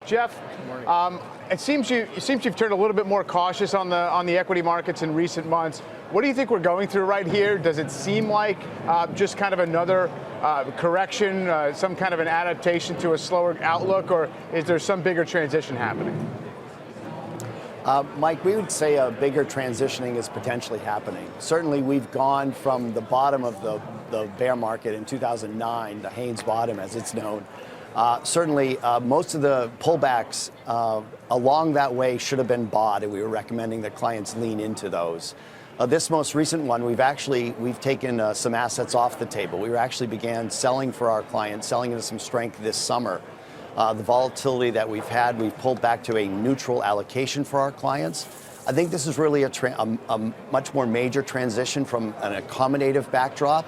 Jeff, it seems you've turned a little bit more cautious on the equity markets in recent months. What do you think we're going through right here? Does it seem like just kind of another correction, some kind of an adaptation to a slower outlook, or is there some bigger transition happening? Mike, we would say a bigger transitioning is potentially happening. Certainly, we've gone from the bottom of the bear market in 2009, the Haynes bottom as it's known. Certainly, most of the pullbacks along that way should have been bought, and we were recommending that clients lean into those. This most recent one, we've taken some assets off the table. We actually began selling for our clients, selling into some strength this summer. The volatility that we've had, we've pulled back to a neutral allocation for our clients. I think this is really a much more major transition from an accommodative backdrop,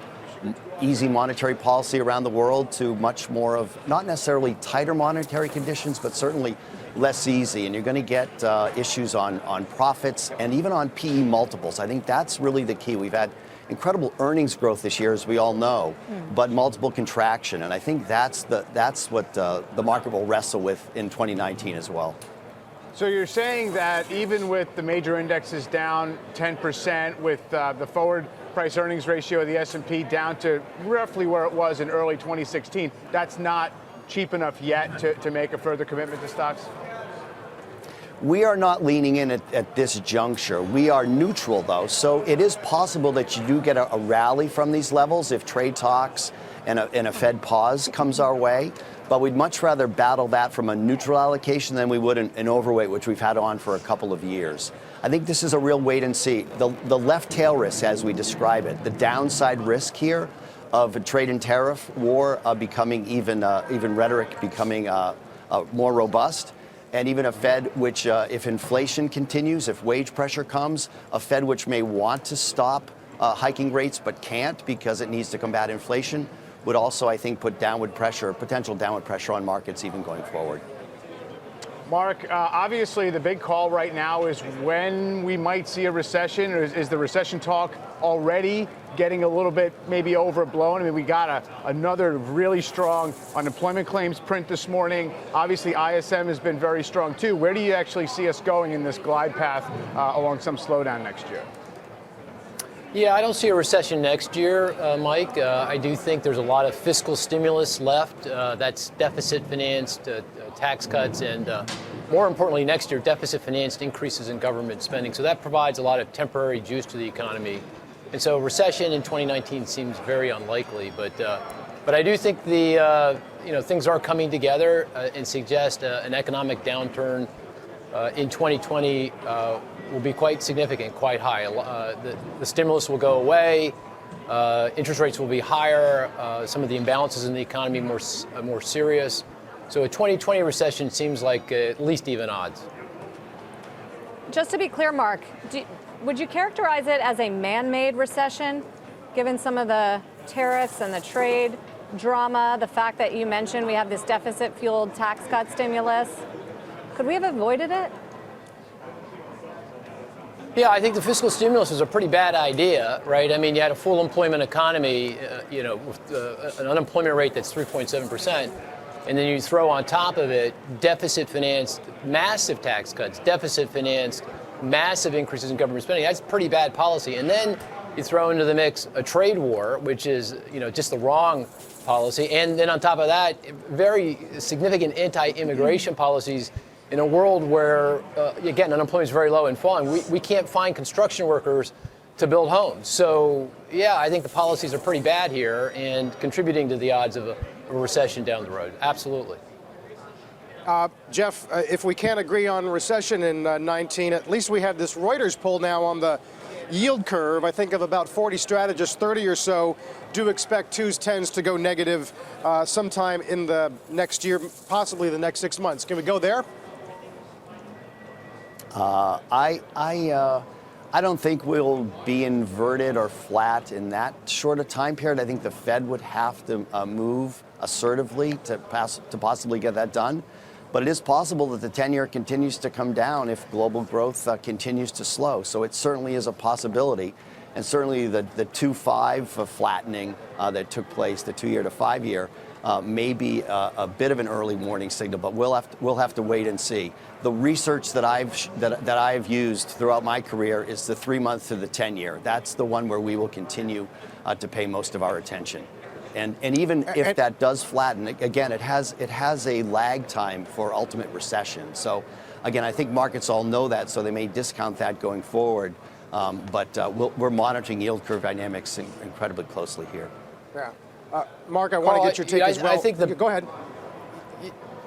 easy monetary policy around the world, to much more of not necessarily tighter monetary conditions, but certainly less easy. And you're going to get issues on profits and even on PE multiples. I think that's really the key. We've had incredible earnings growth this year, as we all know, but multiple contraction. And I think that's what the market will wrestle with in 2019 as well. So you're saying that even with the major indexes down 10%, with the forward price earnings ratio of the S&P down to roughly where it was in early 2016, that's not cheap enough yet to make a further commitment to stocks? We are not leaning in at this juncture. We are neutral, though, so it is possible that you do get a rally from these levels if trade talks and a Fed pause comes our way. But we'd much rather battle that from a neutral allocation than we would an overweight, which we've had on for a couple of years. I think this is a real wait and see. The left tail risk, as we describe it, the downside risk here of a trade and tariff war becoming even rhetoric becoming more robust. And even a Fed which, if inflation continues, if wage pressure comes, a Fed which may want to stop hiking rates but can't because it needs to combat inflation, would also, I think, put potential downward pressure on markets even going forward. Mark, obviously the big call right now is when we might see a recession, or is the recession talk already getting a little bit maybe overblown? I mean, we got another really strong unemployment claims print this morning. Obviously, ISM has been very strong too. Where do you actually see us going in this glide path along some slowdown next year? Yeah, I don't see a recession next year, Mike. I do think there's a lot of fiscal stimulus left. That's deficit financed, tax cuts, and more importantly, next year, deficit financed increases in government spending. So that provides a lot of temporary juice to the economy. And so recession in 2019 seems very unlikely. But I do think things are coming together and suggest an economic downturn in 2020 will be quite significant, quite high. The stimulus will go away. Interest rates will be higher. Some of the imbalances in the economy more serious. So a 2020 recession seems like at least even odds. Just to be clear, Mark, would you characterize it as a man-made recession, given some of the tariffs and the trade drama, the fact that you mentioned we have this deficit-fueled tax cut stimulus? Could we have avoided it? Yeah, I think the fiscal stimulus is a pretty bad idea, right? I mean, you had a full employment economy, with an unemployment rate that's 3.7%, and then you throw on top of it deficit-financed massive tax cuts, deficit-financed massive increases in government spending. That's pretty bad policy. And then you throw into the mix a trade war, which is, just the wrong policy. And then on top of that, very significant anti-immigration policies in a world where, again, unemployment is very low and falling. We can't find construction workers to build homes. So, yeah, I think the policies are pretty bad here and contributing to the odds of a recession down the road. Absolutely. Jeff, if we can't agree on recession in 19, at least we have this Reuters poll now on the yield curve. I think of about 40 strategists, 30 or so do expect 2s, 10s to go negative sometime in the next year, possibly the next 6 months. Can we go there? I don't think we'll be inverted or flat in that short a time period. I think the Fed would have to move assertively to possibly get that done. But it is possible that the 10-year continues to come down if global growth continues to slow. So it certainly is a possibility. And certainly the 2-5 flattening that took place, the 2-year to 5-year, may be a bit of an early warning signal, but we'll have to wait and see. The research that I've used throughout my career is the 3 month to the 10-year. That's the one where we will continue to pay most of our attention. And even if that does flatten, again, it has a lag time for ultimate recession. So again, I think markets all know that, so they may discount that going forward. But we're monitoring yield curve dynamics incredibly closely here. Yeah. Mark, I want to get your take as well. I think go ahead.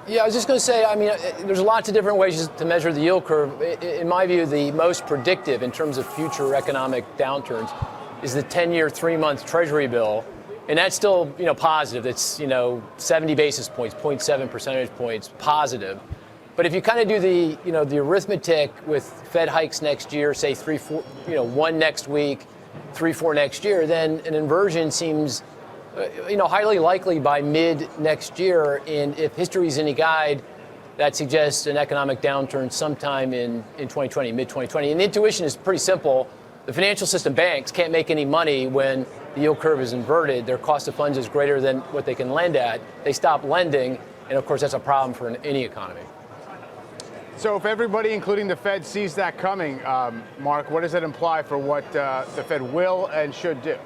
Yeah, I was just going to say, I mean, there's lots of different ways to measure the yield curve. In my view, the most predictive in terms of future economic downturns is the 10-year, 3-month Treasury bill. And that's still, positive. It's, 70 basis points, 0.7 percentage points positive. But if you kind of do the arithmetic with Fed hikes next year, say 3, 4, 1 next week, 3, 4 next year, then an inversion seems, highly likely by mid next year. And if history is any guide, that suggests an economic downturn sometime in 2020, mid 2020. And the intuition is pretty simple. The financial system, banks, can't make any money when the yield curve is inverted. Their cost of funds is greater than what they can lend at. They stop lending, and of course that's a problem for any economy. So if everybody, including the Fed, sees that coming, Mark, what does that imply for what the Fed will and should do?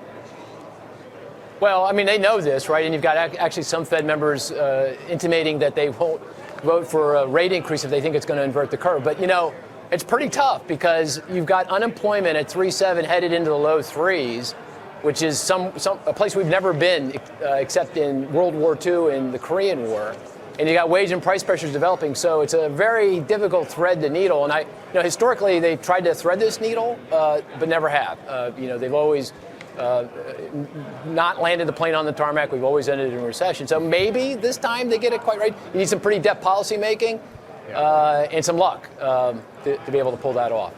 Well, I mean, they know this, right? And you've got actually some Fed members intimating that they won't vote for a rate increase if they think it's going to invert the curve. But, it's pretty tough because you've got unemployment at 3.7 headed into the low threes, which is a place we've never been except in World War II and the Korean War. And you got wage and price pressures developing. So it's a very difficult thread to needle. And historically, they've tried to thread this needle, but never have. They've always not landed the plane on the tarmac. We've always ended in recession. So maybe this time they get it quite right. You need some pretty deft policy making and some luck to be able to pull that off.